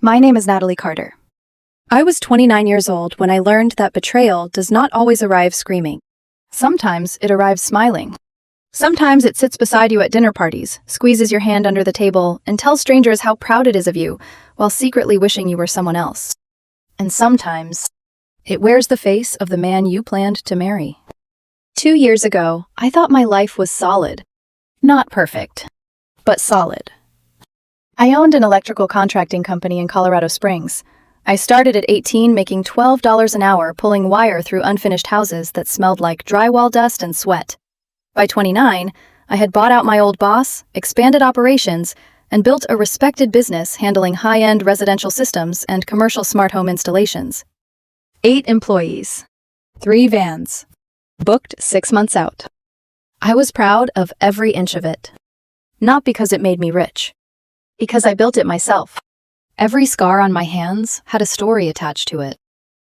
My name is Natalie Carter. I was 29 years old when I learned that betrayal does not always arrive screaming. Sometimes it arrives smiling. Sometimes it sits beside you at dinner parties, squeezes your hand under the table, and tells strangers how proud it is of you, while secretly wishing you were someone else. And sometimes it wears the face of the man you planned to marry. 2 years ago, I thought my life was solid. Not perfect, but solid. I owned an electrical contracting company in Colorado Springs. I started at 18 making $12 an hour pulling wire through unfinished houses that smelled like drywall dust and sweat. By 29, I had bought out my old boss, expanded operations, and built a respected business handling high-end residential systems and commercial smart home installations. 8 employees, 3 vans, booked 6 months out. I was proud of every inch of it. Not because it made me rich. Because I built it myself. Every scar on my hands had a story attached to it.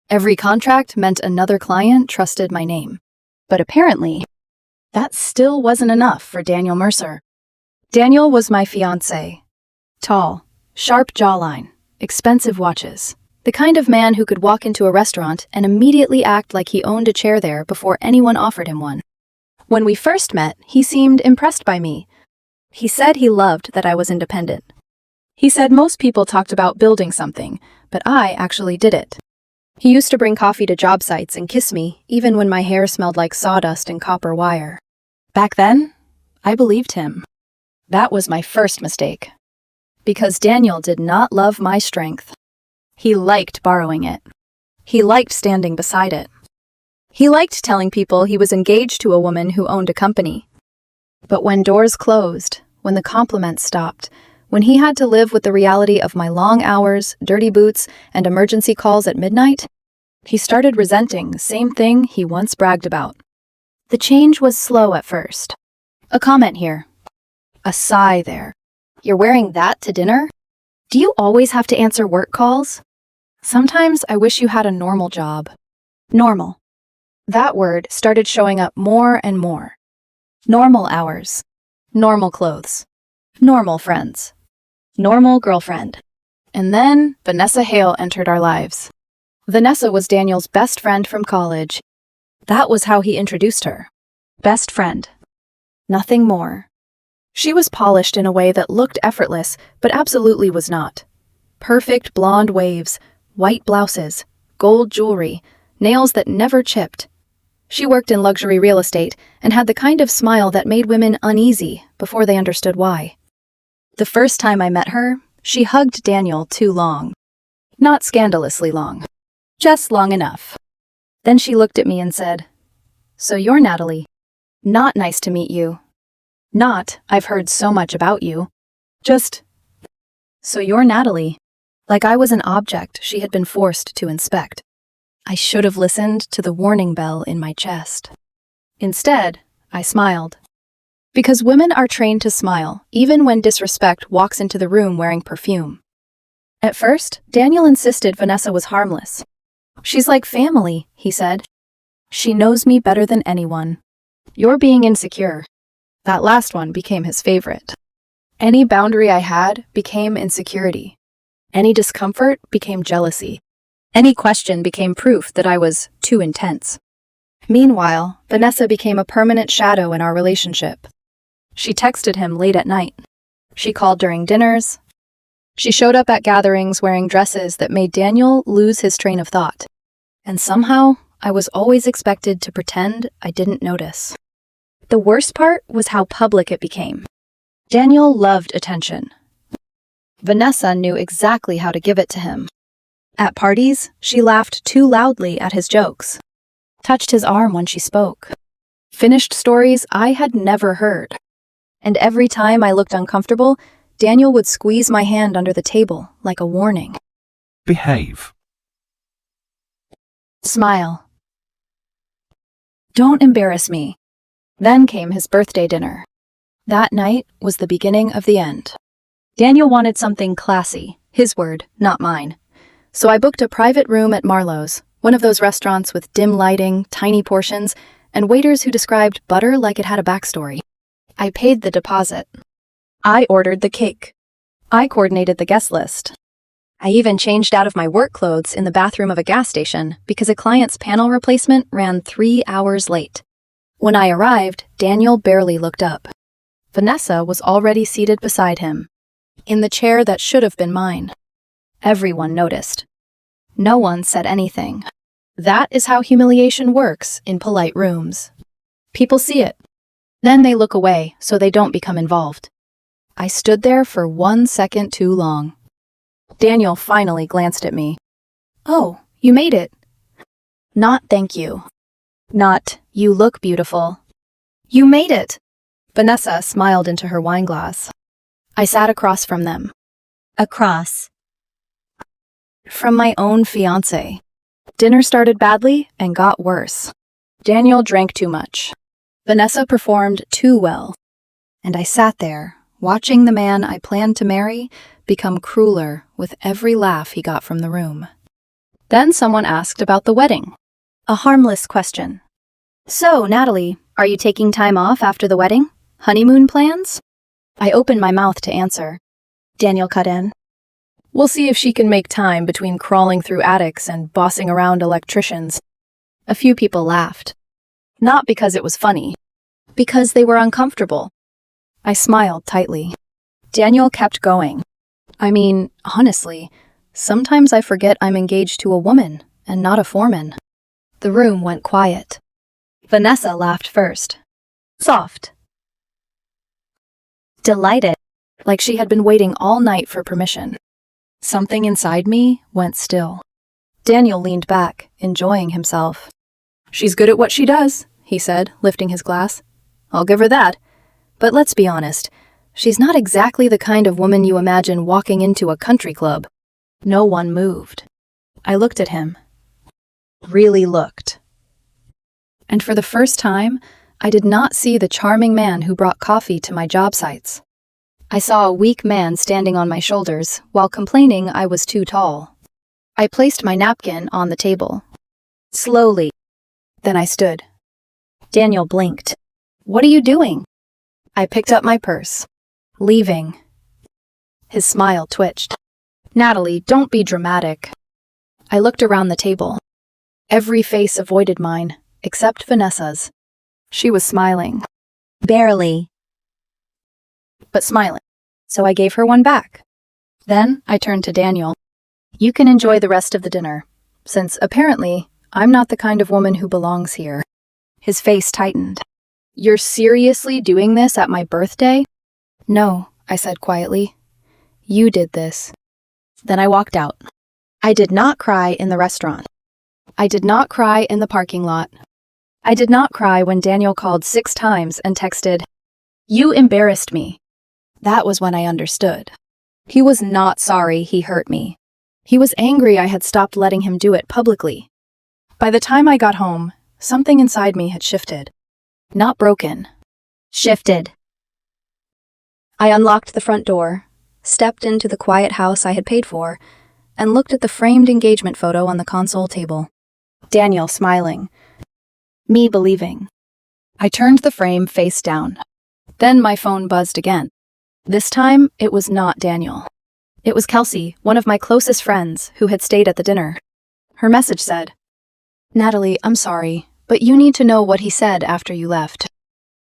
Every contract meant another client trusted my name. But apparently, that still wasn't enough for Daniel Mercer. Daniel was my fiancé. Tall, sharp jawline, expensive watches. The kind of man who could walk into a restaurant and immediately act like he owned a chair there before anyone offered him one. When we first met, he seemed impressed by me. He said he loved that I was independent. He said most people talked about building something, but I actually did it. He used to bring coffee to job sites and kiss me, even when my hair smelled like sawdust and copper wire. Back then, I believed him. That was my first mistake. Because Daniel did not love my strength. He liked borrowing it. He liked standing beside it. He liked telling people he was engaged to a woman who owned a company. But when doors closed, when the compliments stopped, when he had to live with the reality of my long hours, dirty boots, and emergency calls at midnight, he started resenting the same thing he once bragged about. The change was slow at first. A comment here. A sigh there. You're wearing that to dinner? Do you always have to answer work calls? Sometimes I wish you had a normal job. Normal. That word started showing up more and more. Normal hours. Normal clothes. Normal friends. Normal girlfriend. And then Vanessa Hale entered our lives. Vanessa was Daniel's best friend from college. That was how he introduced her. Best friend. Nothing more. She was polished in a way that looked effortless, but absolutely was not. Perfect blonde waves, white blouses, gold jewelry, nails that never chipped. She worked in luxury real estate and had the kind of smile that made women uneasy before they understood why. The first time I met her, she hugged Daniel too long. Not scandalously long. Just long enough. Then she looked at me and said, "So you're Natalie. Not nice to meet you. Not, I've heard so much about you. Just, so you're Natalie." Like I was an object she had been forced to inspect. I should have listened to the warning bell in my chest. Instead, I smiled. Because women are trained to smile, even when disrespect walks into the room wearing perfume. At first, Daniel insisted Vanessa was harmless. "She's like family," he said. "She knows me better than anyone." You're being insecure. That last one became his favorite. Any boundary I had became insecurity. Any discomfort became jealousy. Any question became proof that I was too intense. Meanwhile, Vanessa became a permanent shadow in our relationship. She texted him late at night. She called during dinners. She showed up at gatherings wearing dresses that made Daniel lose his train of thought. And somehow, I was always expected to pretend I didn't notice. The worst part was how public it became. Daniel loved attention. Vanessa knew exactly how to give it to him. At parties, she laughed too loudly at his jokes, touched his arm when she spoke, finished stories I had never heard. And every time I looked uncomfortable, Daniel would squeeze my hand under the table like a warning. Behave. Smile. Don't embarrass me. Then came his birthday dinner. That night was the beginning of the end. Daniel wanted something classy, his word, not mine. So I booked a private room at Marlowe's, one of those restaurants with dim lighting, tiny portions, and waiters who described butter like it had a backstory. I paid the deposit. I ordered the cake. I coordinated the guest list. I even changed out of my work clothes in the bathroom of a gas station because a client's panel replacement ran 3 hours late. When I arrived, Daniel barely looked up. Vanessa was already seated beside him, in the chair that should have been mine. Everyone noticed. No one said anything. That is how humiliation works in polite rooms. People see it. Then they look away so they don't become involved. I stood there for 1 second too long. Daniel finally glanced at me. "Oh, you made it." Not "thank you." Not "you look beautiful." "You made it." Vanessa smiled into her wineglass. I sat across from them. Across from my own fiancé. Dinner started badly and got worse. Daniel drank too much. Vanessa performed too well. And I sat there, watching the man I planned to marry become crueler with every laugh he got from the room. Then someone asked about the wedding. A harmless question. "So, Natalie, are you taking time off after the wedding? Honeymoon plans?" I opened my mouth to answer. Daniel cut in. "We'll see if she can make time between crawling through attics and bossing around electricians." A few people laughed. Not because it was funny, because they were uncomfortable. I smiled tightly. Daniel kept going. I mean, honestly, sometimes I forget I'm engaged to a woman and not a foreman. The room went quiet. Vanessa laughed first. Soft. Delighted. Like she had been waiting all night for permission. Something inside me went still. Daniel leaned back, enjoying himself. "She's good at what she does," he said, lifting his glass. "I'll give her that. But let's be honest, she's not exactly the kind of woman you imagine walking into a country club." No one moved. I looked at him. Really looked. And for the first time, I did not see the charming man who brought coffee to my job sites. I saw a weak man standing on my shoulders while complaining I was too tall. I placed my napkin on the table. Slowly. Then I stood. Daniel blinked. "What are you doing?" I picked up my purse. "Leaving." His smile twitched. "Natalie, don't be dramatic." I looked around the table. Every face avoided mine, except Vanessa's. She was smiling. Barely. But smiling. So I gave her one back. Then I turned to Daniel. "You can enjoy the rest of the dinner, since apparently I'm not the kind of woman who belongs here." His face tightened. "You're seriously doing this at my birthday?" "No," I said quietly. "You did this." Then I walked out. I did not cry in the restaurant. I did not cry in the parking lot. I did not cry when Daniel called 6 times and texted, "You embarrassed me." That was when I understood. He was not sorry he hurt me. He was angry I had stopped letting him do it publicly. By the time I got home, something inside me had shifted. Not broken. Shifted. I unlocked the front door, stepped into the quiet house I had paid for, and looked at the framed engagement photo on the console table. Daniel smiling. Me believing. I turned the frame face down. Then my phone buzzed again. This time, it was not Daniel. It was Kelsey, one of my closest friends, who had stayed at the dinner. Her message said, "Natalie, I'm sorry, but you need to know what he said after you left."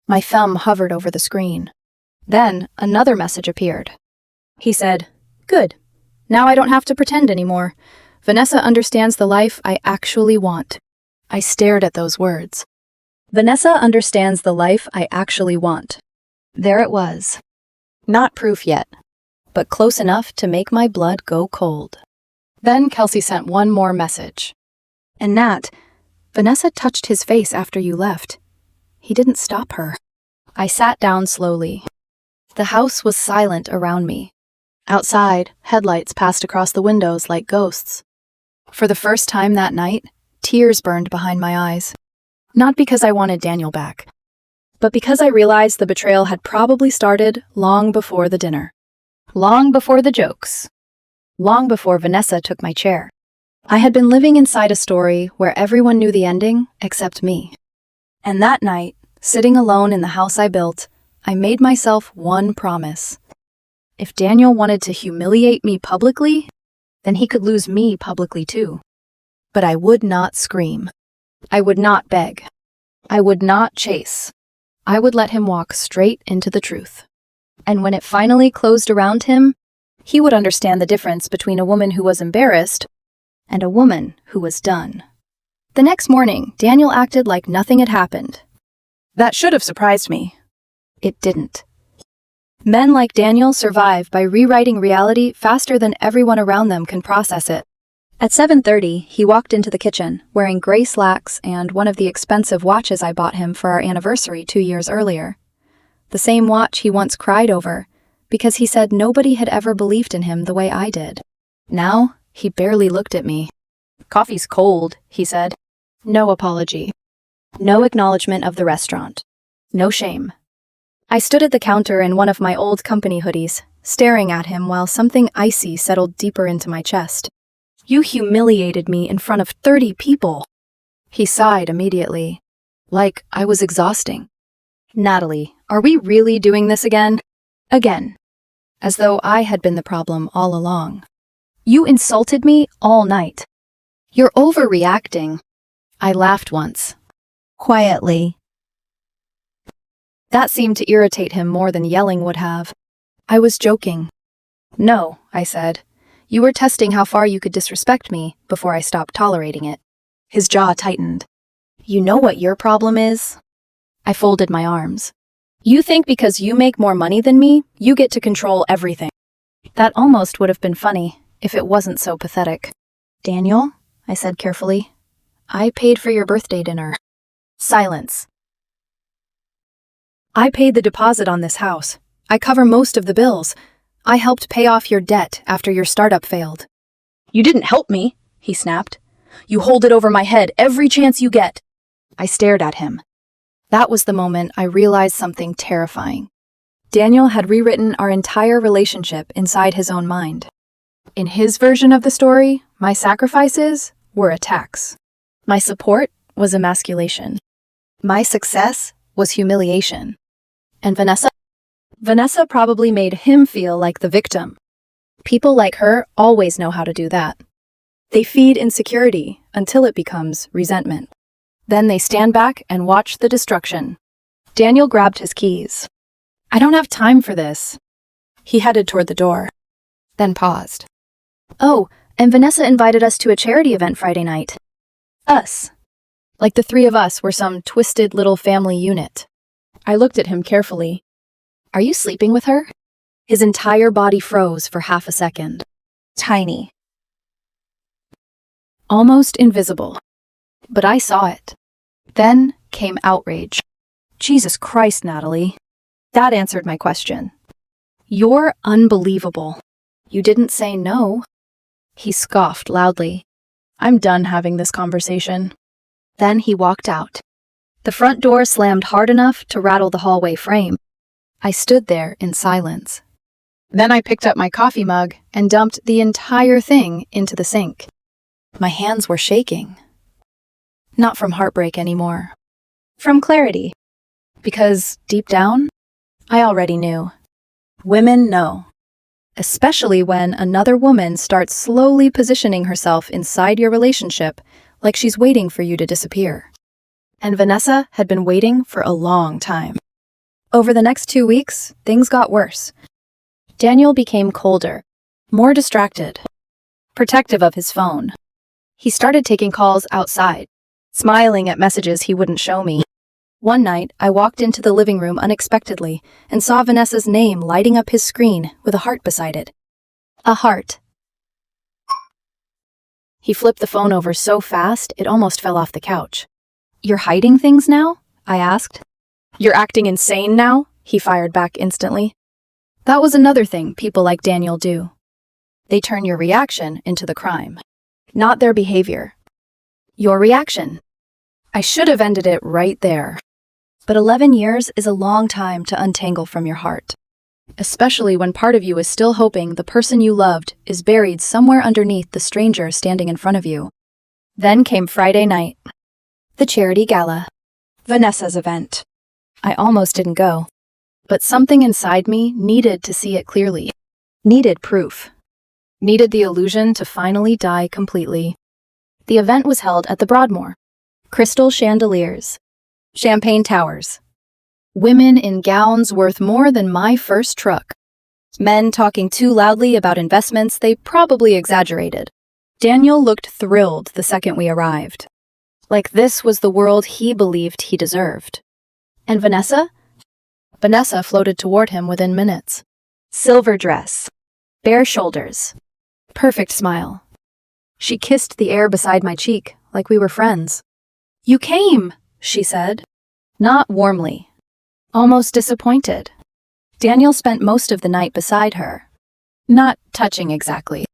My thumb hovered over the screen. Then, another message appeared. He said, "Good. Now I don't have to pretend anymore. Vanessa understands the life I actually want." I stared at those words. Vanessa understands the life I actually want. There it was. Not proof yet, but close enough to make my blood go cold. Then Kelsey sent one more message. "And Nat, Vanessa touched his face after you left. He didn't stop her." I sat down slowly. The house was silent around me. Outside, headlights passed across the windows like ghosts. For the first time that night, tears burned behind my eyes. Not because I wanted Daniel back, but because I realized the betrayal had probably started long before the dinner. Long before the jokes. Long before Vanessa took my chair. I had been living inside a story where everyone knew the ending except me. And that night, sitting alone in the house I built, I made myself one promise. If Daniel wanted to humiliate me publicly, then he could lose me publicly too. But I would not scream. I would not beg. I would not chase. I would let him walk straight into the truth. And when it finally closed around him, he would understand the difference between a woman who was embarrassed and a woman who was done. The next morning, Daniel acted like nothing had happened. That should have surprised me. It didn't. Men like Daniel survive by rewriting reality faster than everyone around them can process it. At 7:30, he walked into the kitchen, wearing gray slacks and one of the expensive watches I bought him for our anniversary 2 years earlier. The same watch he once cried over, because he said nobody had ever believed in him the way I did. Now, he barely looked at me. "Coffee's cold," he said. No apology. No acknowledgement of the restaurant. No shame. I stood at the counter in one of my old company hoodies, staring at him while something icy settled deeper into my chest. "You humiliated me in front of 30 people. He sighed immediately, like I was exhausting. "Natalie, are we really doing this again?" Again. As though I had been the problem all along. "You insulted me all night. You're overreacting." I laughed once. Quietly. That seemed to irritate him more than yelling would have. I was joking. "No," I said. "You were testing how far you could disrespect me before I stopped tolerating it." His jaw tightened. "You know what your problem is?" I folded my arms. "You think because you make more money than me, you get to control everything." That almost would have been funny if it wasn't so pathetic. "Daniel," I said carefully, "I paid for your birthday dinner." Silence. "I paid the deposit on this house. I cover most of the bills. I helped pay off your debt after your startup failed." "You didn't help me," he snapped. "You hold it over my head every chance you get." I stared at him. That was the moment I realized something terrifying. Daniel had rewritten our entire relationship inside his own mind. In his version of the story, my sacrifices were attacks. My support was emasculation. My success was humiliation. And Vanessa probably made him feel like the victim. People like her always know how to do that. They feed insecurity until it becomes resentment. Then they stand back and watch the destruction. Daniel grabbed his keys. "I don't have time for this." He headed toward the door, then paused. "Oh, and Vanessa invited us to a charity event Friday night." Us. Like the three of us were some twisted little family unit. I looked at him carefully. "Are you sleeping with her?" His entire body froze for half a second. Tiny. Almost invisible. But I saw it. Then came outrage. "Jesus Christ, Natalie." That answered my question. "You're unbelievable. You didn't say no." He scoffed loudly. "I'm done having this conversation." Then he walked out. The front door slammed hard enough to rattle the hallway frame. I stood there in silence. Then I picked up my coffee mug and dumped the entire thing into the sink. My hands were shaking. Not from heartbreak anymore. From clarity. Because, deep down, I already knew. Women know. Especially when another woman starts slowly positioning herself inside your relationship like she's waiting for you to disappear. And Vanessa had been waiting for a long time. Over the next 2 weeks, things got worse. Daniel became colder, more distracted, protective of his phone. He started taking calls outside, smiling at messages he wouldn't show me. One night, I walked into the living room unexpectedly and saw Vanessa's name lighting up his screen with a heart beside it. A heart. He flipped the phone over so fast it almost fell off the couch. "You're hiding things now?" I asked. "You're acting insane now?" he fired back instantly. That was another thing people like Daniel do. They turn your reaction into the crime. Not their behavior. Your reaction. I should have ended it right there. But 11 years is a long time to untangle from your heart. Especially when part of you is still hoping the person you loved is buried somewhere underneath the stranger standing in front of you. Then came Friday night. The charity gala. Vanessa's event. I almost didn't go. But something inside me needed to see it clearly. Needed proof. Needed the illusion to finally die completely. The event was held at the Broadmoor. Crystal chandeliers. Champagne towers. Women in gowns worth more than my first truck. Men talking too loudly about investments they probably exaggerated. Daniel looked thrilled the second we arrived. Like this was the world he believed he deserved. And Vanessa? Vanessa floated toward him within minutes. Silver dress. Bare shoulders. Perfect smile. She kissed the air beside my cheek, like we were friends. "You came," she said. Not warmly. Almost disappointed. Daniel spent most of the night beside her. Not touching exactly,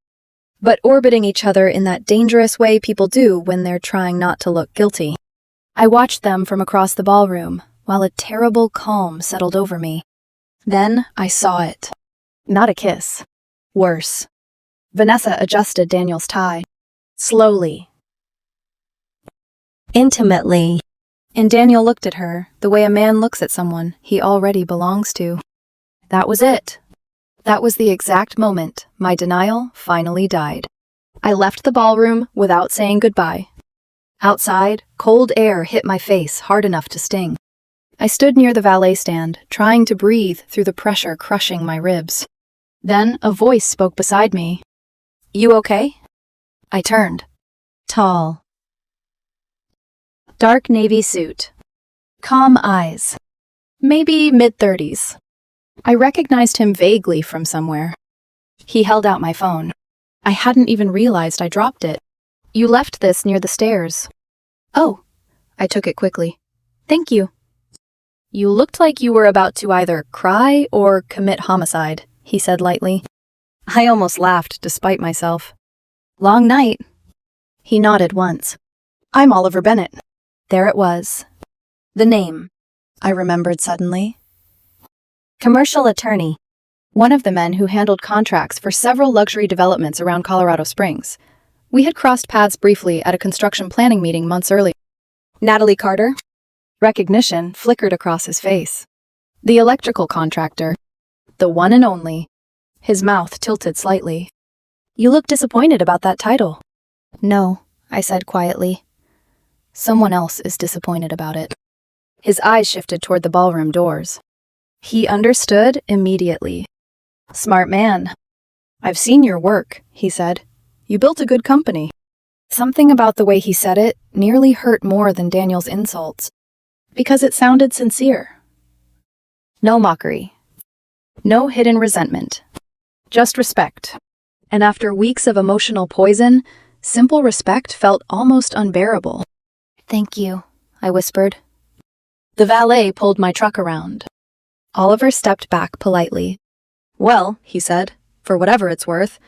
but orbiting each other in that dangerous way people do when they're trying not to look guilty. I watched them from across the ballroom, while a terrible calm settled over me. Then I saw it. Not a kiss. Worse. Vanessa adjusted Daniel's tie. Slowly. Intimately. And Daniel looked at her the way a man looks at someone he already belongs to. That was it. That was the exact moment my denial finally died. I left the ballroom without saying goodbye. Outside, cold air hit my face hard enough to sting. I stood near the valet stand, trying to breathe through the pressure crushing my ribs. Then a voice spoke beside me. "You okay?" I turned. Tall. Dark navy suit. Calm eyes. Maybe mid-30s. I recognized him vaguely from somewhere. He held out my phone. I hadn't even realized I dropped it. "You left this near the stairs." "Oh." I took it quickly. "Thank you." "You looked like you were about to either cry or commit homicide," he said lightly. I almost laughed despite myself. "Long night." He nodded once. "I'm Oliver Bennett." There it was. The name. I remembered suddenly. Commercial attorney. One of the men who handled contracts for several luxury developments around Colorado Springs. We had crossed paths briefly at a construction planning meeting months earlier. Natalie Carter? Recognition flickered across his face. The electrical contractor. The one and only. His mouth tilted slightly. "You look disappointed about that title." "No," I said quietly. "Someone else is disappointed about it." His eyes shifted toward the ballroom doors. He understood immediately. "Smart man." "I've seen your work," he said. "You built a good company." Something about the way he said it nearly hurt more than Daniel's insults, because it sounded sincere. No mockery. No hidden resentment. Just respect. And after weeks of emotional poison, simple respect felt almost unbearable. "Thank you," I whispered. The valet pulled my truck around. Oliver stepped back politely. "Well," he said, "for whatever it's worth,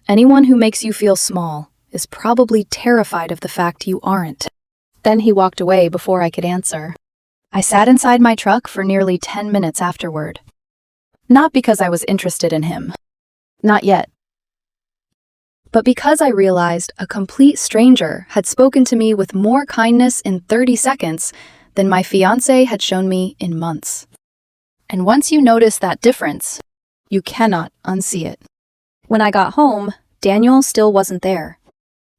anyone who makes you feel small is probably terrified of the fact you aren't." Then he walked away before I could answer. I sat inside my truck for nearly 10 minutes afterward. Not because I was interested in him. Not yet. But because I realized a complete stranger had spoken to me with more kindness in 30 seconds than my fiancé had shown me in months. And once you notice that difference, you cannot unsee it. When I got home, Daniel still wasn't there.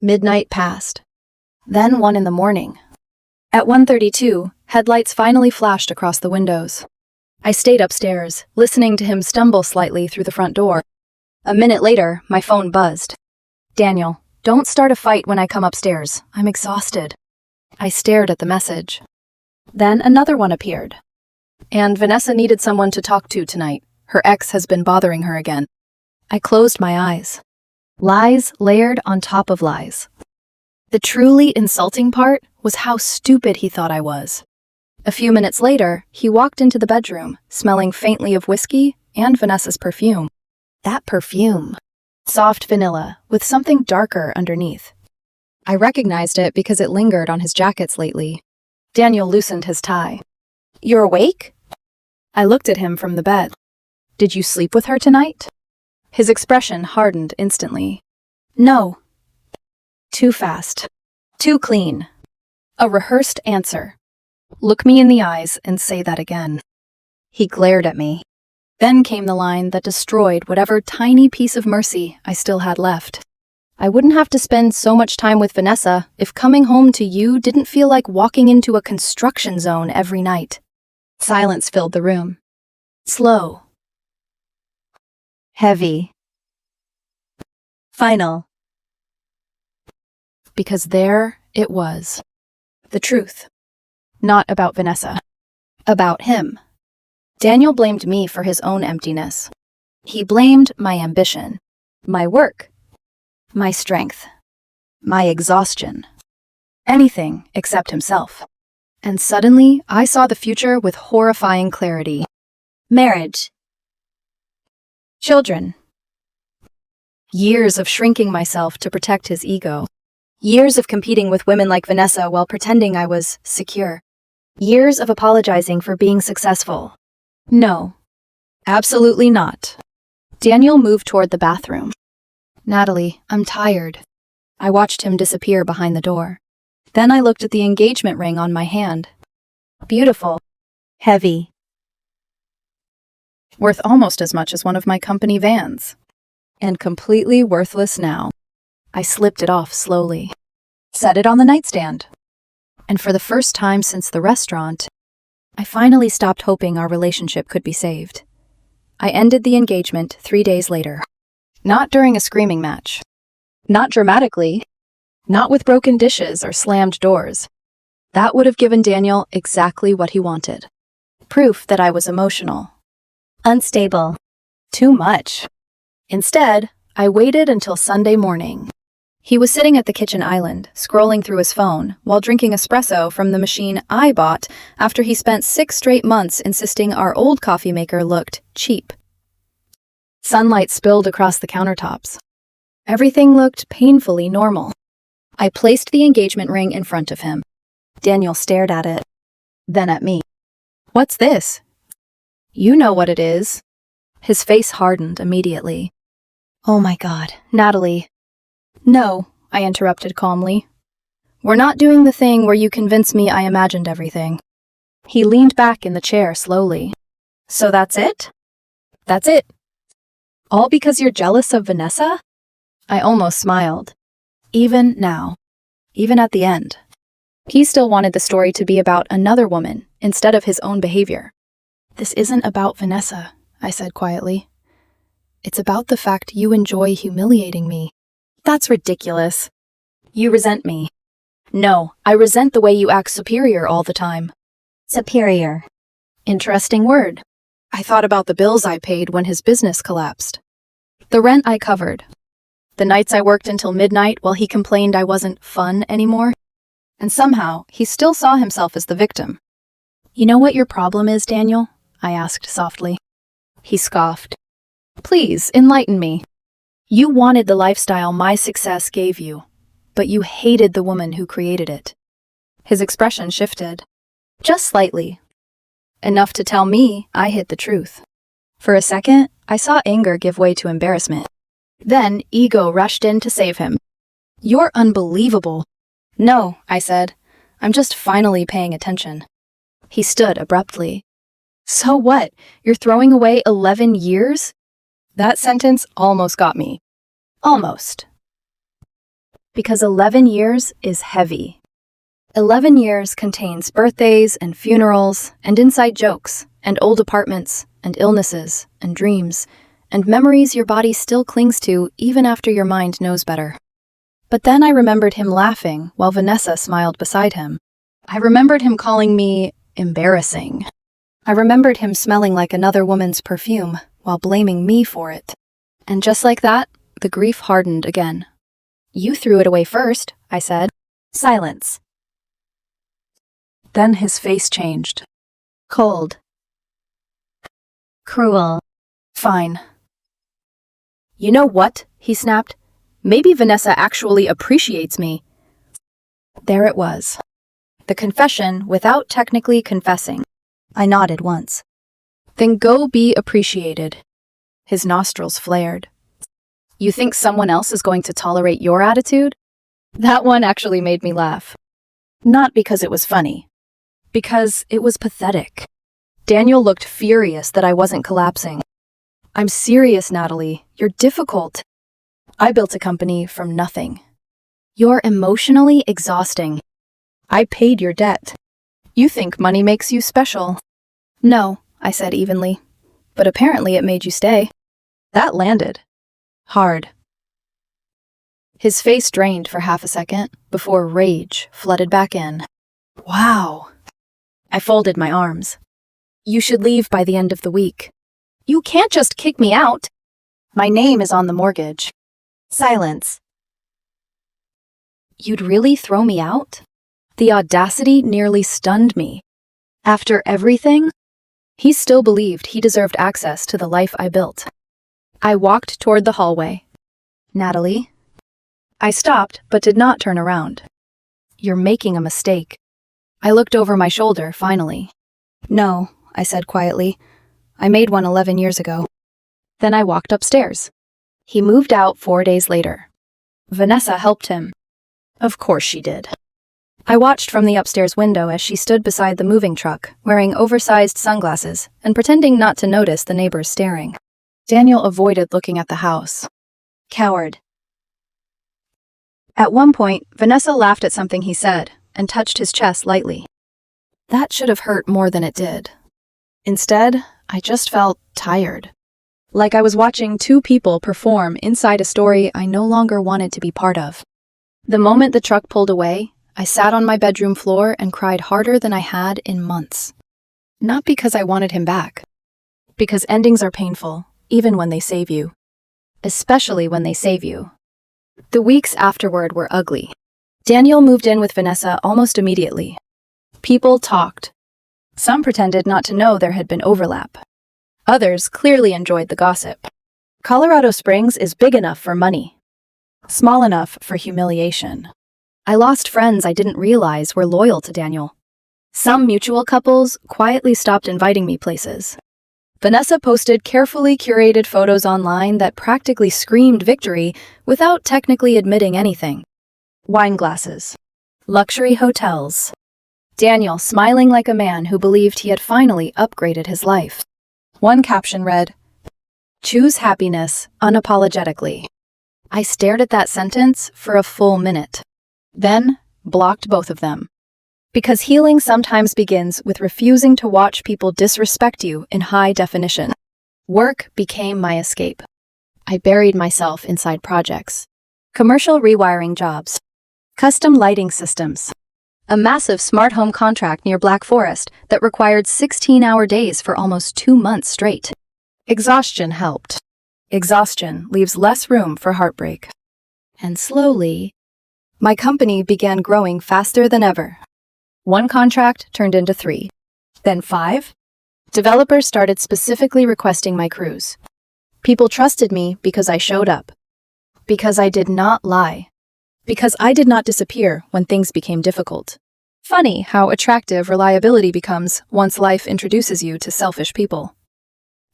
Midnight passed. Then 1 in the morning. At 1:32, headlights finally flashed across the windows. I stayed upstairs, listening to him stumble slightly through the front door. A minute later, my phone buzzed. "Daniel, don't start a fight when I come upstairs. I'm exhausted." I stared at the message. Then another one appeared. "And Vanessa needed someone to talk to tonight. Her ex has been bothering her again." I closed my eyes. Lies layered on top of lies. The truly insulting part was how stupid he thought I was. A few minutes later, he walked into the bedroom, smelling faintly of whiskey and Vanessa's perfume. That perfume. Soft vanilla, with something darker underneath. I recognized it because it lingered on his jackets lately. Daniel loosened his tie. "You're awake?" I looked at him from the bed. "Did you sleep with her tonight?" His expression hardened instantly. "No." Too fast. Too clean. A rehearsed answer. "Look me in the eyes and say that again." He glared at me. Then came the line that destroyed whatever tiny piece of mercy I still had left. I wouldn't have to spend so much time with Vanessa if coming home to you didn't feel like walking into a construction zone every night. Silence filled the room. Slow. Heavy. Final. Because there it was. The truth. Not about Vanessa. About him. Daniel blamed me for his own emptiness. He blamed my ambition, my work, my strength, my exhaustion. Anything except himself. And suddenly, I saw the future with horrifying clarity. Marriage. Children. Years of shrinking myself to protect his ego. Years of competing with women like Vanessa while pretending I was secure. Years of apologizing for being successful. No. Absolutely not. Daniel moved toward the bathroom. Natalie, I'm tired. I watched him disappear behind the door. Then I looked at the engagement ring on my hand. Beautiful. Heavy. Worth almost as much as one of my company vans. And completely worthless now. I slipped it off slowly. Set it on the nightstand. And for the first time since the restaurant, I finally stopped hoping our relationship could be saved. I ended the engagement 3 days later. Not during a screaming match. Not dramatically. Not with broken dishes or slammed doors. That would have given Daniel exactly what he wanted. Proof that I was emotional. Unstable. Too much. Instead, I waited until Sunday morning. He was sitting at the kitchen island, scrolling through his phone, while drinking espresso from the machine I bought after he spent 6 straight months insisting our old coffee maker looked cheap. Sunlight spilled across the countertops. Everything looked painfully normal. I placed the engagement ring in front of him. Daniel stared at it, then at me. What's this? You know what it is. His face hardened immediately. Oh my God, Natalie. No, I interrupted calmly. We're not doing the thing where you convince me I imagined everything. He leaned back in the chair slowly. So that's it? That's it. All because you're jealous of Vanessa? I almost smiled. Even now. Even at the end. He still wanted the story to be about another woman instead of his own behavior. This isn't about Vanessa, I said quietly. It's about the fact you enjoy humiliating me. That's ridiculous. You resent me. No, I resent the way you act superior all the time. Superior. Interesting word. I thought about the bills I paid when his business collapsed. The rent I covered. The nights I worked until midnight while he complained I wasn't fun anymore. And somehow, he still saw himself as the victim. You know what your problem is, Daniel? I asked softly. He scoffed. Please, enlighten me. You wanted the lifestyle my success gave you, but you hated the woman who created it. His expression shifted. Just slightly. Enough to tell me I hid the truth. For a second, I saw anger give way to embarrassment. Then ego rushed in to save him. You're unbelievable. No, I said. I'm just finally paying attention. He stood abruptly. So what? You're throwing away 11 years? That sentence almost got me. Almost. Because 11 years is heavy. 11 years contains birthdays and funerals and inside jokes and old apartments and illnesses and dreams and memories your body still clings to even after your mind knows better. But then I remembered him laughing while Vanessa smiled beside him. I remembered him calling me embarrassing. I remembered him smelling like another woman's perfume while blaming me for it. And just like that, the grief hardened again. You threw it away first, I said. Silence. Then his face changed. Cold. Cruel. Fine. You know what? He snapped. Maybe Vanessa actually appreciates me. There it was. The confession without technically confessing. I nodded once. Then go be appreciated. His nostrils flared. You think someone else is going to tolerate your attitude? That one actually made me laugh. Not because it was funny. Because it was pathetic. Daniel looked furious that I wasn't collapsing. I'm serious, Natalie. You're difficult. I built a company from nothing. You're emotionally exhausting. I paid your debt. You think money makes you special. No, I said evenly. But apparently it made you stay. That landed. Hard. His face drained for half a second before rage flooded back in. Wow. I folded my arms. You should leave by the end of the week. You can't just kick me out. My name is on the mortgage. Silence. You'd really throw me out? The audacity nearly stunned me. After everything? He still believed he deserved access to the life I built. I walked toward the hallway. Natalie? I stopped, but did not turn around. You're making a mistake. I looked over my shoulder, finally. No, I said quietly. I made one 11 years ago. Then I walked upstairs. He moved out 4 days later. Vanessa helped him. Of course she did. I watched from the upstairs window as she stood beside the moving truck, wearing oversized sunglasses and pretending not to notice the neighbors staring. Daniel avoided looking at the house. Coward. At one point, Vanessa laughed at something he said and touched his chest lightly. That should have hurt more than it did. Instead, I just felt tired. Like I was watching two people perform inside a story I no longer wanted to be part of. The moment the truck pulled away, I sat on my bedroom floor and cried harder than I had in months. Not because I wanted him back. Because endings are painful, even when they save you. Especially when they save you. The weeks afterward were ugly. Daniel moved in with Vanessa almost immediately. People talked. Some pretended not to know there had been overlap. Others clearly enjoyed the gossip. Colorado Springs is big enough for money. Small enough for humiliation. I lost friends I didn't realize were loyal to Daniel. Some mutual couples quietly stopped inviting me places. Vanessa posted carefully curated photos online that practically screamed victory without technically admitting anything. Wine glasses. Luxury hotels. Daniel smiling like a man who believed he had finally upgraded his life. One caption read, "Choose happiness unapologetically." I stared at that sentence for a full minute. Then blocked both of them. Because healing sometimes begins with refusing to watch people disrespect you in high definition. Work became my escape. I buried myself inside projects. Commercial rewiring jobs. Custom lighting systems. A massive smart home contract near Black Forest that required 16-hour days for almost 2 months straight. Exhaustion helped. Exhaustion leaves less room for heartbreak. And slowly, my company began growing faster than ever. 1 contract turned into 3, then 5. Developers started specifically requesting my crews. People trusted me because I showed up. Because I did not lie. Because I did not disappear when things became difficult. Funny how attractive reliability becomes once life introduces you to selfish people.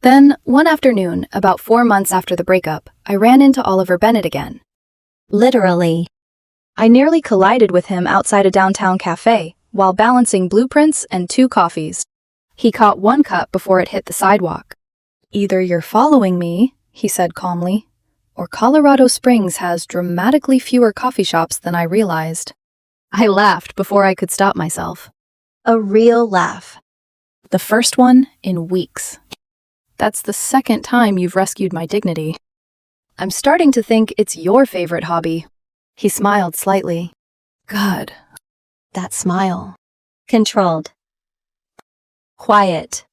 Then, one afternoon, about 4 months after the breakup, I ran into Oliver Bennett again. Literally. I nearly collided with him outside a downtown cafe while balancing blueprints and 2 coffees. He caught 1 cup before it hit the sidewalk. "Either you're following me," he said calmly, "or Colorado Springs has dramatically fewer coffee shops than I realized." I laughed before I could stop myself. A real laugh. The first one in weeks. That's the second time you've rescued my dignity. I'm starting to think it's your favorite hobby. He smiled slightly. God. That smile. Controlled. Quiet.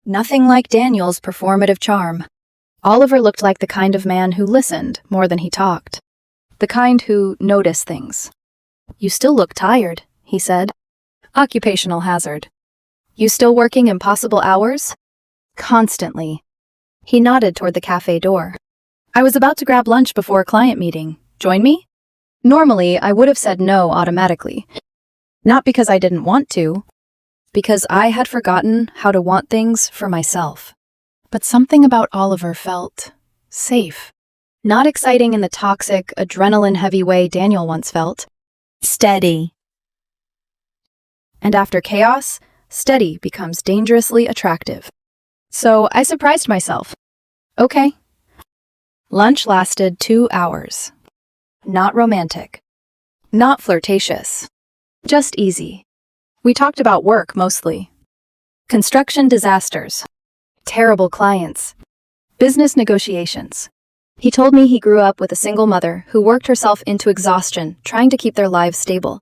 Nothing like Daniel's performative charm. Oliver looked like the kind of man who listened more than he talked. The kind who noticed things. "You still look tired," he said. "Occupational hazard." "You still working impossible hours?" "Constantly." He nodded toward the cafe door. "I was about to grab lunch before a client meeting. Join me?" Normally, I would have said no automatically. Not because I didn't want to, because I had forgotten how to want things for myself. But something about Oliver felt safe. Not exciting in the toxic, adrenaline-heavy way Daniel once felt. Steady. And after chaos, steady becomes dangerously attractive. So I surprised myself. Okay. Lunch lasted 2 hours. Not romantic. Not flirtatious. Just easy. We talked about work mostly. Construction disasters. Terrible clients. Business negotiations. He told me he grew up with a single mother who worked herself into exhaustion trying to keep their lives stable.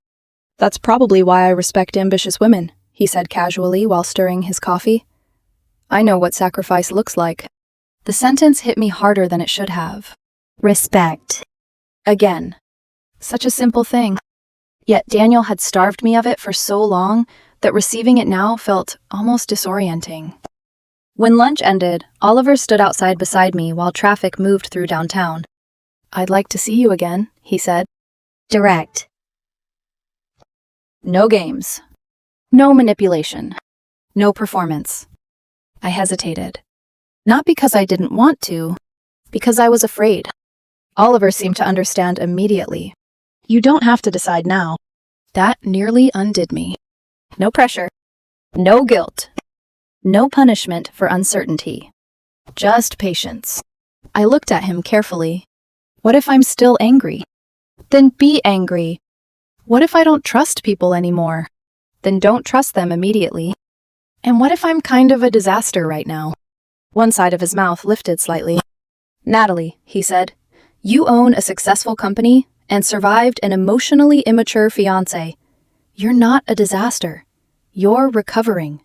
That's probably why I respect ambitious women, he said casually while stirring his coffee. I know what sacrifice looks like. The sentence hit me harder than it should have. Respect. Again. Such a simple thing. Yet Daniel had starved me of it for so long that receiving it now felt almost disorienting. When lunch ended, Oliver stood outside beside me while traffic moved through downtown. I'd like to see you again, he said. Direct. No games. No manipulation. No performance. I hesitated. Not because I didn't want to, because I was afraid. Oliver seemed to understand immediately. You don't have to decide now. That nearly undid me. No pressure. No guilt. No punishment for uncertainty. Just patience. I looked at him carefully. What if I'm still angry? Then be angry. What if I don't trust people anymore? Then don't trust them immediately. And what if I'm kind of a disaster right now? One side of his mouth lifted slightly. Natalie, he said, you own a successful company and survived an emotionally immature fiancé. You're not a disaster. You're recovering.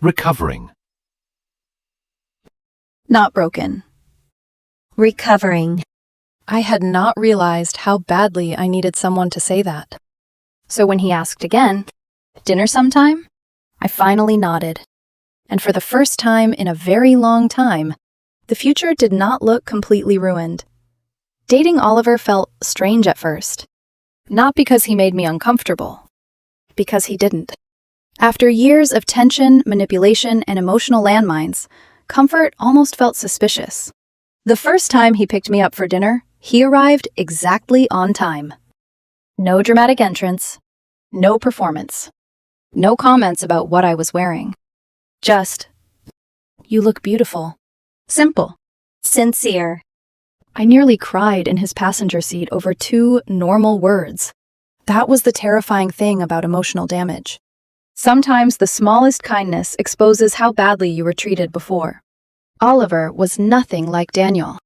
Recovering. Not broken. Recovering. I had not realized how badly I needed someone to say that. So when he asked again, dinner sometime? I finally nodded. And for the first time in a very long time, the future did not look completely ruined. Dating Oliver felt strange at first. Not because he made me uncomfortable. Because he didn't. After years of tension, manipulation, and emotional landmines, comfort almost felt suspicious. The first time he picked me up for dinner, he arrived exactly on time. No dramatic entrance. No performance. No comments about what I was wearing. Just, you look beautiful. Simple. Sincere. I nearly cried in his passenger seat over 2 normal words. That was the terrifying thing about emotional damage. Sometimes the smallest kindness exposes how badly you were treated before. Oliver was nothing like Daniel.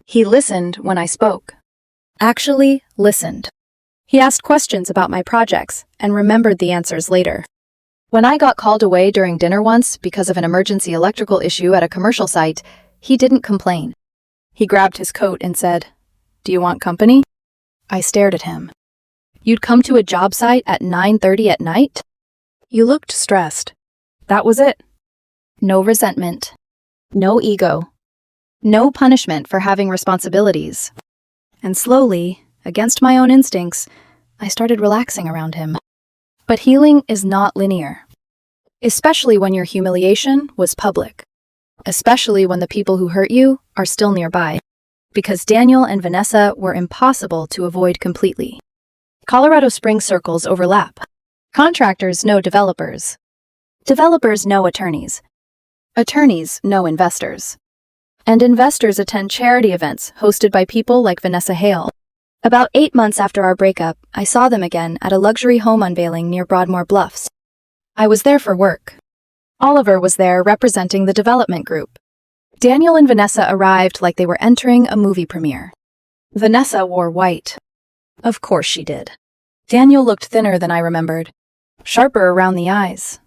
He listened when I spoke. Actually listened. He asked questions about my projects and remembered the answers later. When I got called away during dinner once because of an emergency electrical issue at a commercial site, he didn't complain. He grabbed his coat and said, "Do you want company?" I stared at him. You'd come to a job site at 9:30 at night? You looked stressed. That was it. No resentment. No ego. No punishment for having responsibilities. And slowly, against my own instincts, I started relaxing around him. But healing is not linear. Especially when your humiliation was public. Especially when the people who hurt you are still nearby. Because Daniel and Vanessa were impossible to avoid completely. Colorado Springs circles overlap. Contractors know developers. Developers know attorneys. Attorneys know investors. And investors attend charity events hosted by people like Vanessa Hale. About 8 months after our breakup, I saw them again at a luxury home unveiling near Broadmoor Bluffs. I was there for work. Oliver was there representing the development group. Daniel and Vanessa arrived like they were entering a movie premiere. Vanessa wore white. Of course she did. Daniel looked thinner than I remembered. Sharper around the eyes.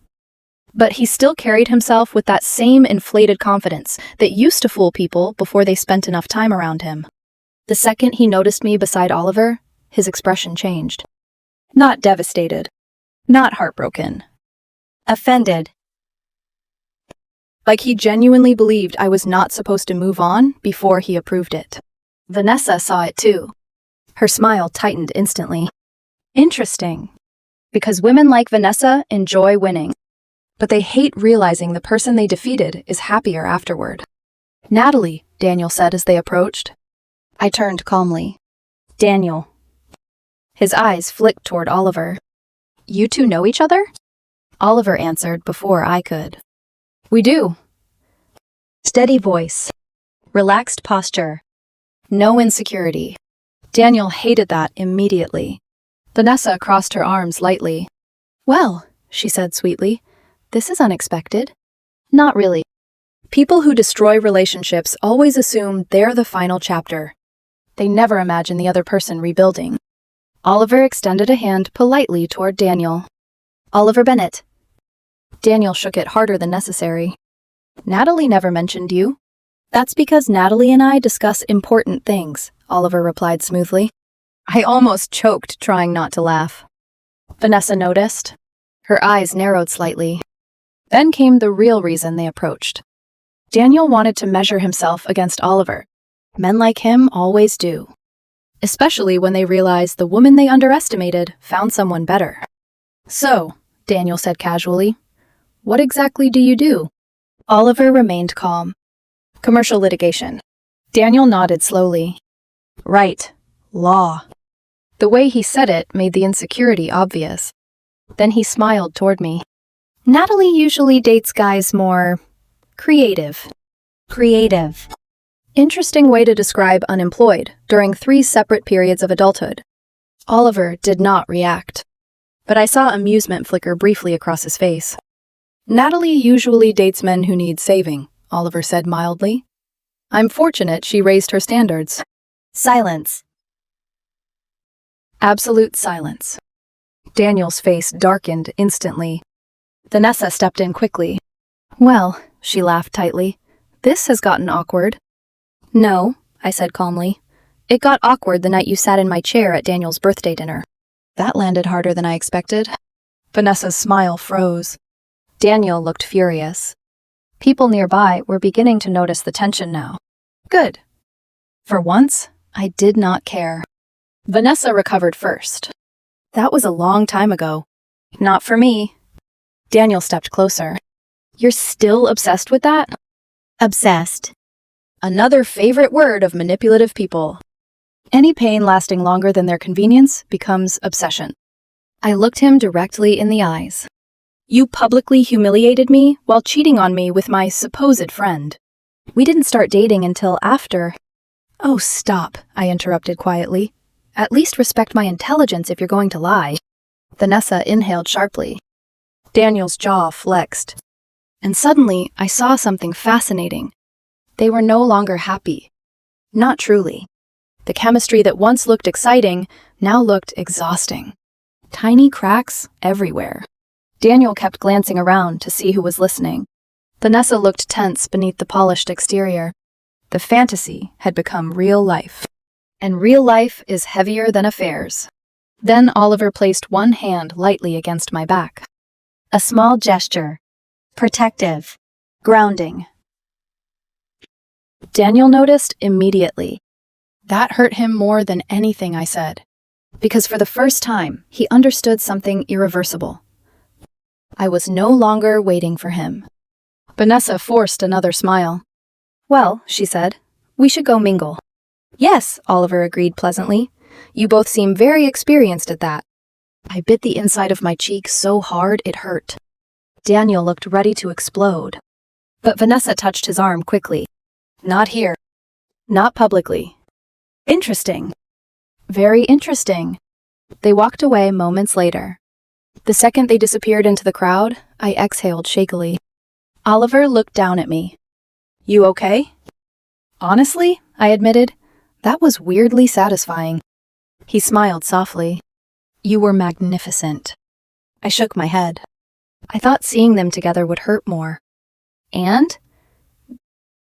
But he still carried himself with that same inflated confidence that used to fool people before they spent enough time around him. The second he noticed me beside Oliver, his expression changed. Not devastated. Not heartbroken. Offended. Like he genuinely believed I was not supposed to move on before he approved it. Vanessa saw it too. Her smile tightened instantly. Interesting. Because women like Vanessa enjoy winning. But they hate realizing the person they defeated is happier afterward. Natalie, Daniel said as they approached. I turned calmly. Daniel. His eyes flicked toward Oliver. You two know each other? Oliver answered before I could. We do. Steady voice. Relaxed posture. No insecurity. Daniel hated that immediately. Vanessa crossed her arms lightly. Well, she said sweetly, this is unexpected. Not really. People who destroy relationships always assume they're the final chapter. They never imagine the other person rebuilding. Oliver extended a hand politely toward Daniel. Oliver Bennett. Daniel shook it harder than necessary. Natalie never mentioned you. That's because Natalie and I discuss important things, Oliver replied smoothly. I almost choked trying not to laugh. Vanessa noticed. Her eyes narrowed slightly. Then came the real reason they approached. Daniel wanted to measure himself against Oliver. Men like him always do. Especially when they realize the woman they underestimated found someone better. So, Daniel said casually, what exactly do you do? Oliver remained calm. Commercial litigation. Daniel nodded slowly. Right. Law. The way he said it made the insecurity obvious. Then he smiled toward me. Natalie usually dates guys more creative. Creative. Interesting way to describe unemployed during 3 separate periods of adulthood. Oliver did not react, but I saw amusement flicker briefly across his face. Natalie usually dates men who need saving, Oliver said mildly. I'm fortunate she raised her standards. Silence. Absolute silence. Daniel's face darkened instantly. Vanessa stepped in quickly. Well, she laughed tightly, this has gotten awkward. No, I said calmly. It got awkward the night you sat in my chair at Daniel's birthday dinner. That landed harder than I expected. Vanessa's smile froze. Daniel looked furious. People nearby were beginning to notice the tension now. Good. For once, I did not care. Vanessa recovered first. That was a long time ago. Not for me. Daniel stepped closer. You're still obsessed with that? Obsessed. Another favorite word of manipulative people. Any pain lasting longer than their convenience becomes obsession. I looked him directly in the eyes. You publicly humiliated me while cheating on me with my supposed friend. We didn't start dating until after. Oh, stop, I interrupted quietly. At least respect my intelligence if you're going to lie. Vanessa inhaled sharply. Daniel's jaw flexed. And suddenly, I saw something fascinating. They were no longer happy. Not truly. The chemistry that once looked exciting now looked exhausting. Tiny cracks everywhere. Daniel kept glancing around to see who was listening. Vanessa looked tense beneath the polished exterior. The fantasy had become real life. And real life is heavier than affairs. Then Oliver placed one hand lightly against my back. A small gesture. Protective. Grounding. Daniel noticed immediately. That hurt him more than anything I said. Because for the first time, he understood something irreversible. I was no longer waiting for him. Vanessa forced another smile. Well, she said, we should go mingle. Yes, Oliver agreed pleasantly. You both seem very experienced at that. I bit the inside of my cheek so hard it hurt. Daniel looked ready to explode. But Vanessa touched his arm quickly. Not here. Not publicly. Interesting. Very interesting. They walked away moments later. The second they disappeared into the crowd, I exhaled shakily. Oliver looked down at me. You okay? Honestly, I admitted, that was weirdly satisfying. He smiled softly. You were magnificent. I shook my head. I thought seeing them together would hurt more. And?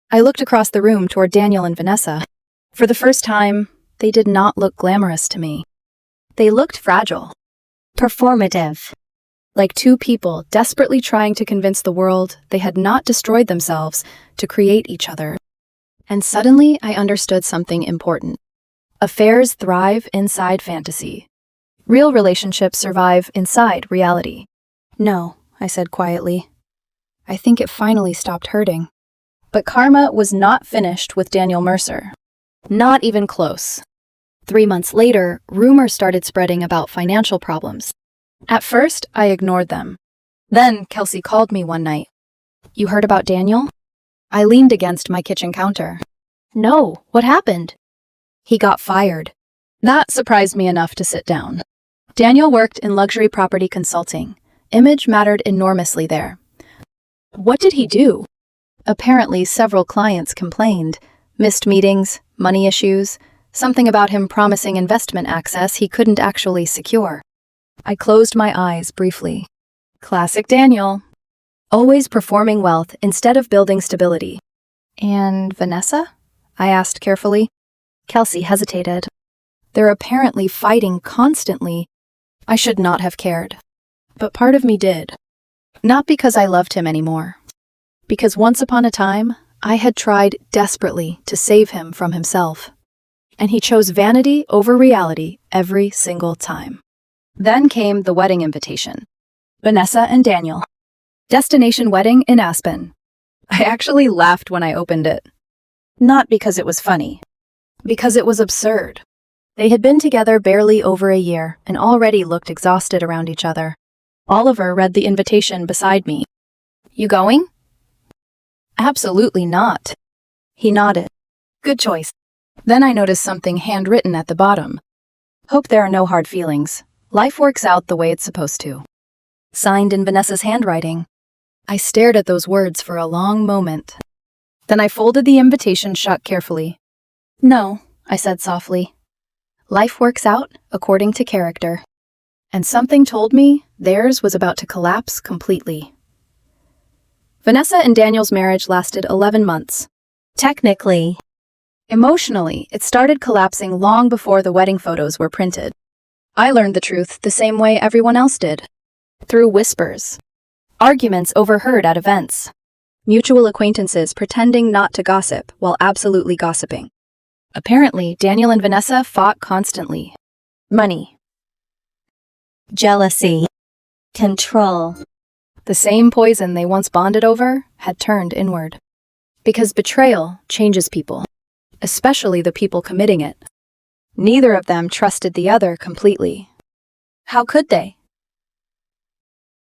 I looked across the room toward Daniel and Vanessa. For the first time, they did not look glamorous to me. They looked fragile. Performative. Like two people desperately trying to convince the world they had not destroyed themselves to create each other. And suddenly I understood something important. Affairs thrive inside fantasy. Real relationships survive inside reality. No, I said quietly. I think it finally stopped hurting. But karma was not finished with Daniel Mercer. Not even close. 3 months later, rumors started spreading about financial problems. At first, I ignored them. Then Kelsey called me one night. You heard about Daniel? I leaned against my kitchen counter. No, what happened? He got fired. That surprised me enough to sit down. Daniel worked in luxury property consulting. Image mattered enormously there. What did he do? Apparently, several clients complained. Missed meetings, money issues, something about him promising investment access he couldn't actually secure. I closed my eyes briefly. Classic Daniel. Always performing wealth instead of building stability. And Vanessa? I asked carefully. Kelsey hesitated. They're apparently fighting constantly. I should not have cared. But part of me did. Not because I loved him anymore. Because once upon a time, I had tried desperately to save him from himself. And he chose vanity over reality every single time. Then came the wedding invitation. Vanessa and Daniel. Destination wedding in Aspen. I actually laughed when I opened it. Not because it was funny. Because it was absurd. They had been together barely over a year and already looked exhausted around each other. Oliver read the invitation beside me. You going? Absolutely not. He nodded. Good choice. Then I noticed something handwritten at the bottom. Hope there are no hard feelings. Life works out the way it's supposed to. Signed in Vanessa's handwriting. I stared at those words for a long moment. Then I folded the invitation shut carefully. No, I said softly. Life works out according to character. And something told me theirs was about to collapse completely. Vanessa and Daniel's marriage lasted 11 months. Technically. Emotionally, it started collapsing long before the wedding photos were printed. I learned the truth the same way everyone else did. Through whispers. Arguments overheard at events. Mutual acquaintances pretending not to gossip while absolutely gossiping. Apparently, Daniel and Vanessa fought constantly. Money. Jealousy. Control. The same poison they once bonded over had turned inward. Because betrayal changes people, especially the people committing it. Neither of them trusted the other completely. How could they?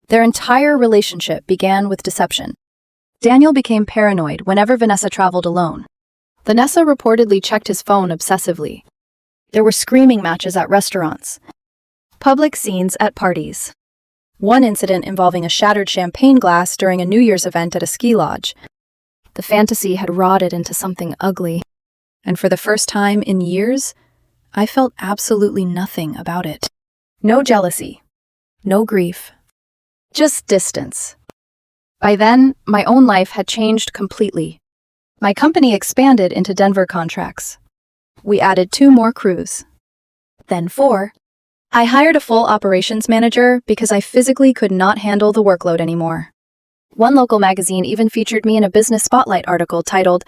Their entire relationship began with deception. Daniel became paranoid whenever Vanessa traveled alone. Vanessa reportedly checked his phone obsessively. There were screaming matches at restaurants, public scenes at parties. One incident involving a shattered champagne glass during a New Year's event at a ski lodge. The fantasy had rotted into something ugly, and for the first time in years, I felt absolutely nothing about it. No jealousy, no grief, just distance. By then, my own life had changed completely. My company expanded into Denver contracts. We added 2 more crews. Then 4. I hired a full operations manager because I physically could not handle the workload anymore. One local magazine even featured me in a business spotlight article titled,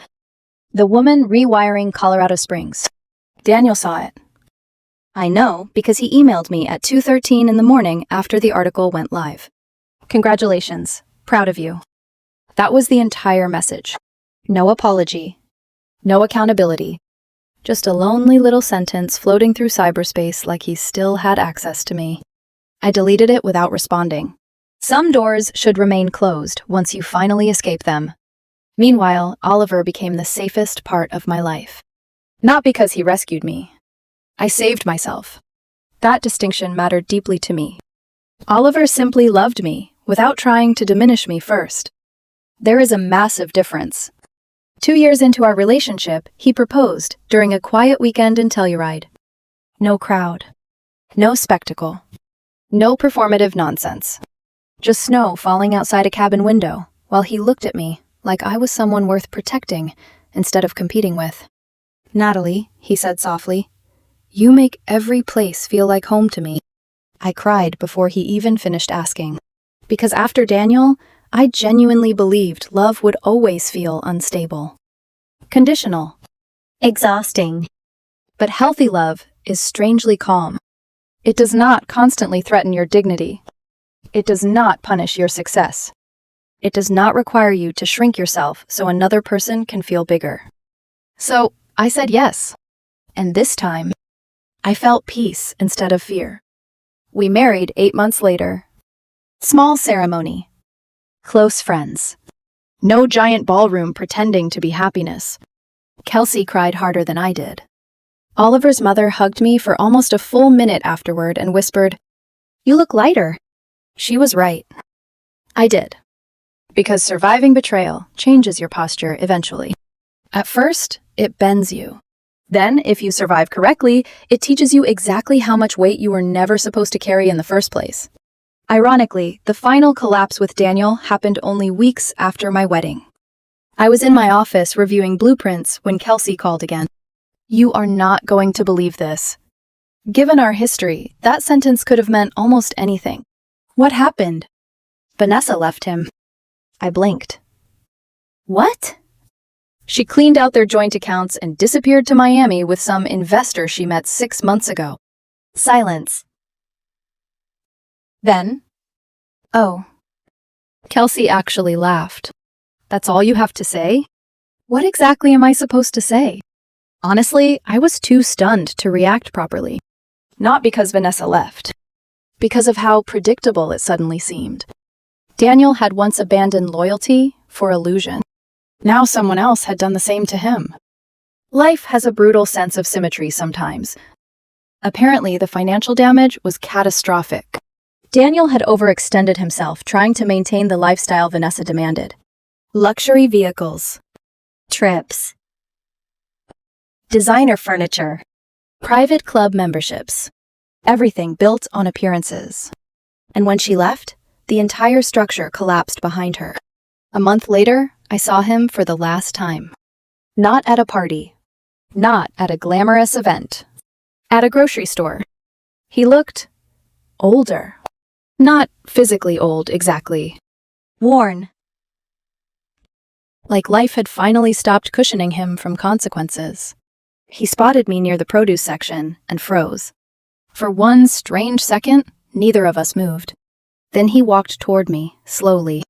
"The Woman Rewiring Colorado Springs." Daniel saw it. I know because he emailed me at 2:13 in the morning after the article went live. Congratulations. Proud of you. That was the entire message. No apology. No accountability. Just a lonely little sentence floating through cyberspace like he still had access to me. I deleted it without responding. Some doors should remain closed once you finally escape them. Meanwhile, Oliver became the safest part of my life. Not because he rescued me. I saved myself. That distinction mattered deeply to me. Oliver simply loved me without trying to diminish me first. There is a massive difference. 2 years into our relationship, he proposed during a quiet weekend in Telluride. No crowd. No spectacle. No performative nonsense. Just snow falling outside a cabin window while he looked at me like I was someone worth protecting instead of competing with. "Natalie," he said softly, "you make every place feel like home to me." I cried before he even finished asking. Because after Daniel, I genuinely believed love would always feel unstable. Conditional. Exhausting. But healthy love is strangely calm. It does not constantly threaten your dignity. It does not punish your success. It does not require you to shrink yourself so another person can feel bigger. So I said yes. And this time, I felt peace instead of fear. We married 8 months later. Small ceremony. Close friends. No giant ballroom pretending to be happiness. Kelsey cried harder than I did. Oliver's mother hugged me for almost a full minute afterward and whispered, "You look lighter." She was right. I did. Because surviving betrayal changes your posture eventually. At first, it bends you. Then, if you survive correctly, it teaches you exactly how much weight you were never supposed to carry in the first place. Ironically, the final collapse with Daniel happened only weeks after my wedding. I was in my office reviewing blueprints when Kelsey called again. "You are not going to believe this." Given our history, that sentence could have meant almost anything. "What happened?" "Vanessa left him." I blinked. "What?" "She cleaned out their joint accounts and disappeared to Miami with some investor she met 6 months ago." Silence. Then, "Oh." Kelsey actually laughed. "That's all you have to say?" What exactly am I supposed to say? Honestly, I was too stunned to react properly. Not because Vanessa left. Because of how predictable it suddenly seemed. Daniel had once abandoned loyalty for illusion. Now someone else had done the same to him. Life has a brutal sense of symmetry sometimes. Apparently, the financial damage was catastrophic. Daniel had overextended himself trying to maintain the lifestyle Vanessa demanded. Luxury vehicles. Trips. Designer furniture. Private club memberships. Everything built on appearances. And when she left, the entire structure collapsed behind her. A month later, I saw him for the last time. Not at a party. Not at a glamorous event. At a grocery store. He looked older. Not physically old, exactly. Worn. Like life had finally stopped cushioning him from consequences. He spotted me near the produce section and froze. For one strange second, neither of us moved. Then he walked toward me, slowly.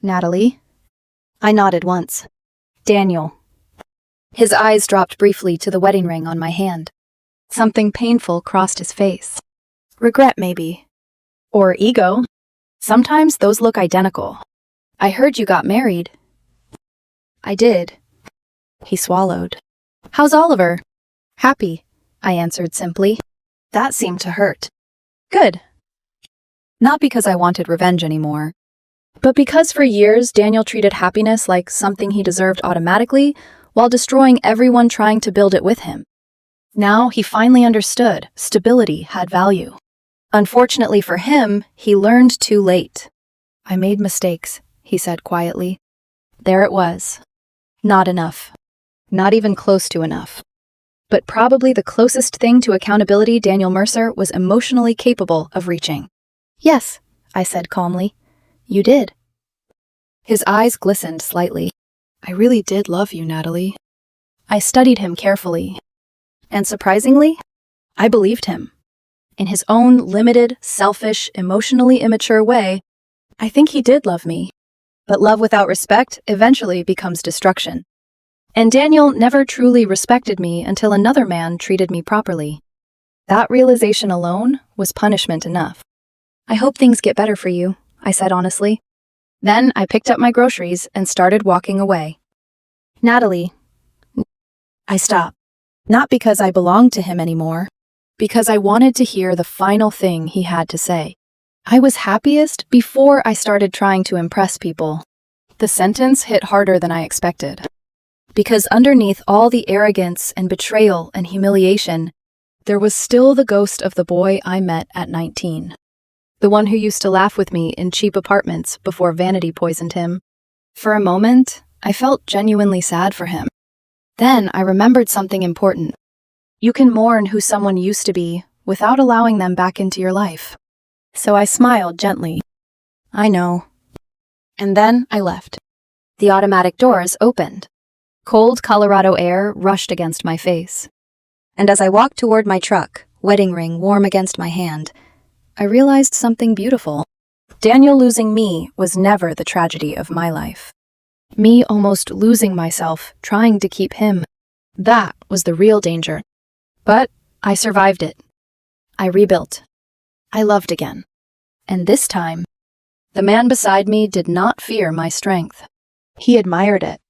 "Natalie?" I nodded once. "Daniel." His eyes dropped briefly to the wedding ring on my hand. Something painful crossed his face. Regret, maybe. Or ego. Sometimes those look identical. "I heard you got married." "I did." He swallowed. "How's Oliver?" "Happy," I answered simply. That seemed to hurt. Good. Not because I wanted revenge anymore, but because for years Daniel treated happiness like something he deserved automatically while destroying everyone trying to build it with him. Now he finally understood stability had value. Unfortunately for him, he learned too late. "I made mistakes," he said quietly. There it was. Not enough. Not even close to enough. But probably the closest thing to accountability Daniel Mercer was emotionally capable of reaching. "Yes," I said calmly. "You did." His eyes glistened slightly. "I really did love you, Natalie." I studied him carefully. And surprisingly, I believed him. In his own limited, selfish, emotionally immature way, I think he did love me. But love without respect eventually becomes destruction. And Daniel never truly respected me until another man treated me properly. That realization alone was punishment enough. "I hope things get better for you," I said honestly. Then I picked up my groceries and started walking away. "Natalie." I stopped. Not because I belonged to him anymore, because I wanted to hear the final thing he had to say. I was happiest before I started trying to impress people. The sentence hit harder than I expected. Because underneath all the arrogance and betrayal and humiliation, there was still the ghost of the boy I met at 19. The one who used to laugh with me in cheap apartments before vanity poisoned him. For a moment, I felt genuinely sad for him. Then I remembered something important. You can mourn who someone used to be without allowing them back into your life. So I smiled gently. "I know." And then I left. The automatic doors opened. Cold Colorado air rushed against my face. And as I walked toward my truck, wedding ring warm against my hand, I realized something beautiful. Daniel losing me was never the tragedy of my life. Me almost losing myself, trying to keep him. That was the real danger. But I survived it. I rebuilt. I loved again. And this time, the man beside me did not fear my strength. He admired it.